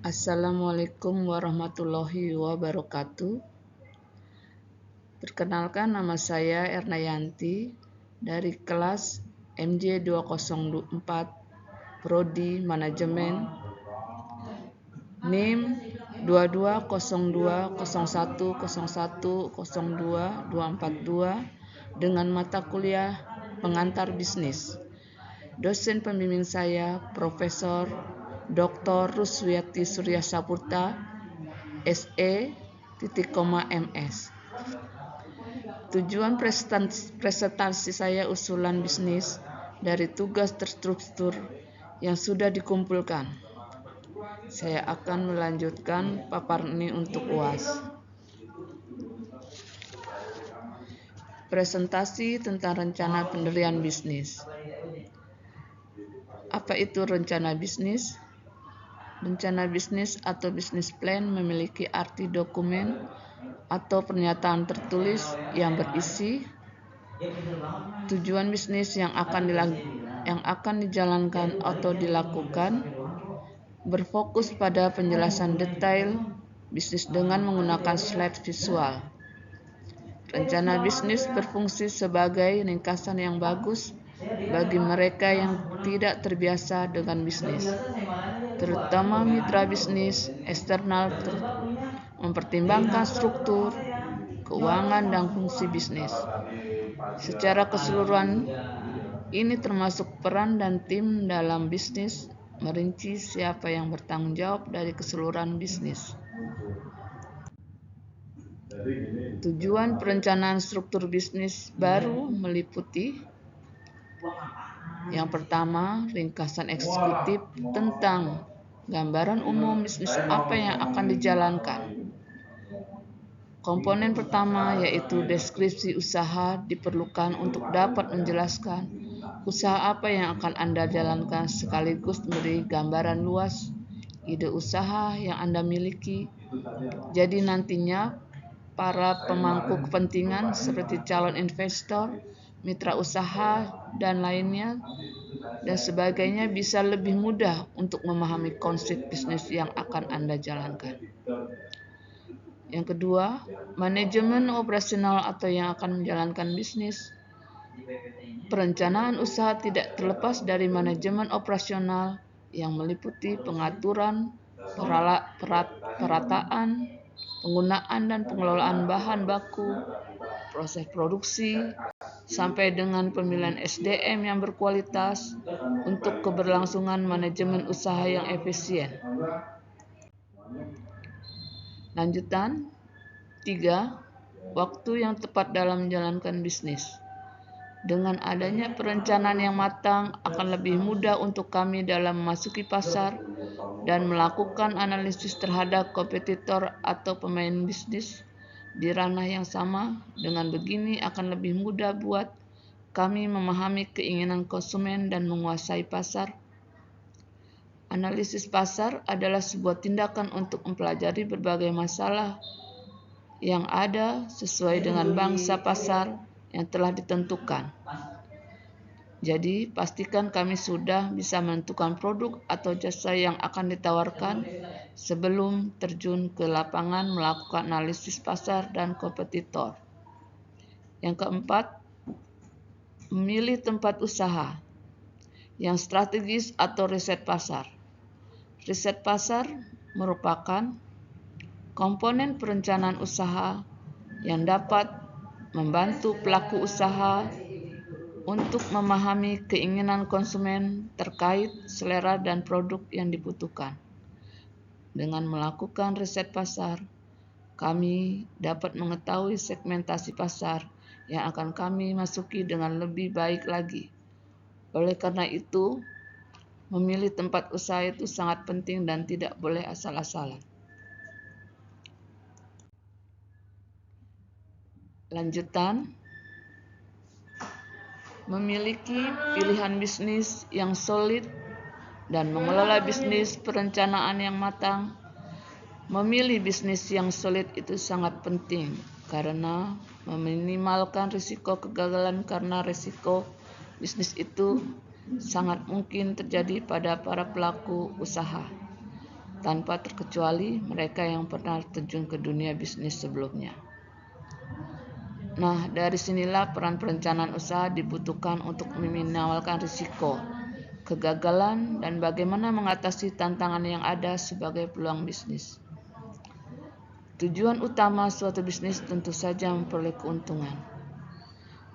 Assalamualaikum warahmatullahi wabarakatuh. Perkenalkan, nama saya Erna Yanti dari kelas MJ 204 Prodi Manajemen, NIM 220201010242 dengan mata kuliah pengantar bisnis. Dosen pembimbing saya Profesor Dr. Ruswiyati Suryasaputra, SE, MS. Tujuan presentasi saya usulan bisnis dari tugas terstruktur yang sudah dikumpulkan. Saya akan melanjutkan paparan ini untuk UAS. Presentasi tentang rencana pendirian bisnis. Apa itu rencana bisnis? Rencana bisnis atau business plan memiliki arti dokumen atau pernyataan tertulis yang berisi tujuan bisnis yang akan dijalankan atau dilakukan, berfokus pada penjelasan detail bisnis dengan menggunakan slide visual. Rencana bisnis berfungsi sebagai ringkasan yang bagus bagi mereka yang tidak terbiasa dengan bisnis, terutama mitra bisnis eksternal, mempertimbangkan struktur, keuangan, dan fungsi bisnis. Secara keseluruhan, ini termasuk peran dan tim dalam bisnis, merinci siapa yang bertanggung jawab dari keseluruhan bisnis. Tujuan perencanaan struktur bisnis baru meliputi: yang pertama, ringkasan eksekutif tentang gambaran umum bisnis apa yang akan dijalankan. Komponen pertama yaitu deskripsi usaha diperlukan untuk dapat menjelaskan usaha apa yang akan Anda jalankan sekaligus memberi gambaran luas ide usaha yang Anda miliki. Jadi nantinya para pemangku kepentingan seperti calon investor, mitra usaha, dan lainnya dan sebagainya bisa lebih mudah untuk memahami konsep bisnis yang akan Anda jalankan. Yang kedua, manajemen operasional atau yang akan menjalankan bisnis. Perencanaan usaha tidak terlepas dari manajemen operasional yang meliputi pengaturan, perataan, penggunaan dan pengelolaan bahan baku, proses produksi, sampai dengan pemilihan SDM yang berkualitas untuk keberlangsungan manajemen usaha yang efisien. Lanjutan 3. Waktu yang tepat dalam menjalankan bisnis. Dengan adanya perencanaan yang matang, akan lebih mudah untuk kami dalam memasuki pasar dan melakukan analisis terhadap kompetitor atau pemain bisnis di ranah yang sama. Dengan begini akan lebih mudah buat kami memahami keinginan konsumen dan menguasai pasar. Analisis pasar adalah sebuah tindakan untuk mempelajari berbagai masalah yang ada sesuai dengan bangsa pasar yang telah ditentukan. Jadi, pastikan kami sudah bisa menentukan produk atau jasa yang akan ditawarkan sebelum terjun ke lapangan melakukan analisis pasar dan kompetitor. Yang keempat, memilih tempat usaha yang strategis atau riset pasar. Riset pasar merupakan komponen perencanaan usaha yang dapat membantu pelaku usaha untuk memahami keinginan konsumen terkait selera dan produk yang dibutuhkan. Dengan melakukan riset pasar, kami dapat mengetahui segmentasi pasar yang akan kami masuki dengan lebih baik lagi. Oleh karena itu, memilih tempat usaha itu sangat penting dan tidak boleh asal-asalan. Lanjutan, memiliki pilihan bisnis yang solid dan mengelola bisnis perencanaan yang matang. Memilih bisnis yang solid itu sangat penting karena meminimalkan risiko kegagalan, karena risiko bisnis itu sangat mungkin terjadi pada para pelaku usaha. tanpa terkecuali mereka yang pernah terjun ke dunia bisnis sebelumnya. Nah, dari sinilah peran perencanaan usaha dibutuhkan untuk meminimalkan risiko, kegagalan, dan bagaimana mengatasi tantangan yang ada sebagai peluang bisnis. Tujuan utama suatu bisnis tentu saja memperoleh keuntungan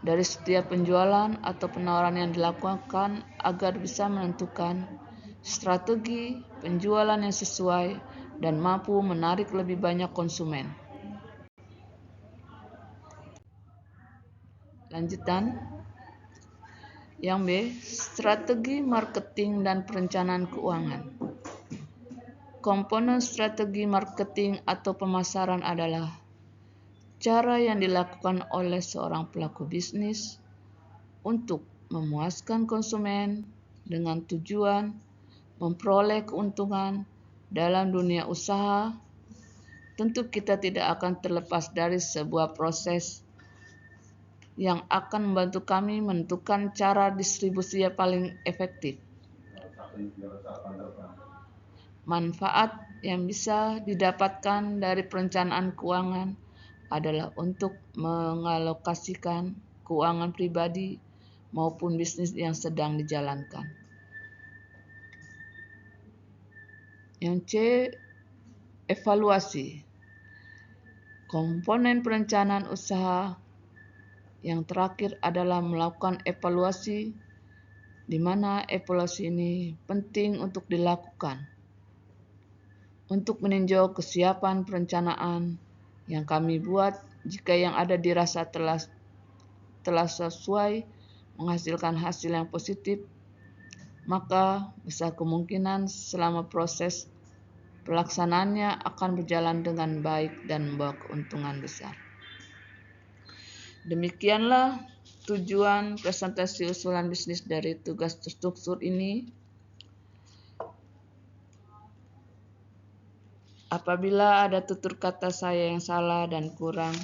dari setiap penjualan atau penawaran yang dilakukan agar bisa menentukan strategi penjualan yang sesuai dan mampu menarik lebih banyak konsumen. Lanjutan. Yang B, strategi marketing dan perencanaan keuangan. Komponen strategi marketing atau pemasaran adalah cara yang dilakukan oleh seorang pelaku bisnis untuk memuaskan konsumen dengan tujuan memperoleh keuntungan dalam dunia usaha. Tentu kita tidak akan terlepas dari sebuah proses yang akan membantu kami menentukan cara distribusi yang paling efektif. Manfaat yang bisa didapatkan dari perencanaan keuangan adalah untuk mengalokasikan keuangan pribadi maupun bisnis yang sedang dijalankan. Yang C, evaluasi. Komponen perencanaan usaha yang terakhir adalah melakukan evaluasi, di mana evaluasi ini penting untuk dilakukan untuk meninjau kesiapan perencanaan yang kami buat. Jika yang ada dirasa telah sesuai menghasilkan hasil yang positif, maka besar kemungkinan selama proses pelaksanaannya akan berjalan dengan baik dan membawa keuntungan besar. Demikianlah tujuan presentasi usulan bisnis dari tugas terstruktur ini. Apabila ada tutur kata saya yang salah dan kurang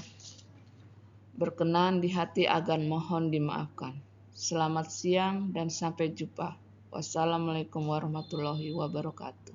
berkenan di hati, agar mohon dimaafkan. Selamat siang dan sampai jumpa. Wassalamualaikum warahmatullahi wabarakatuh.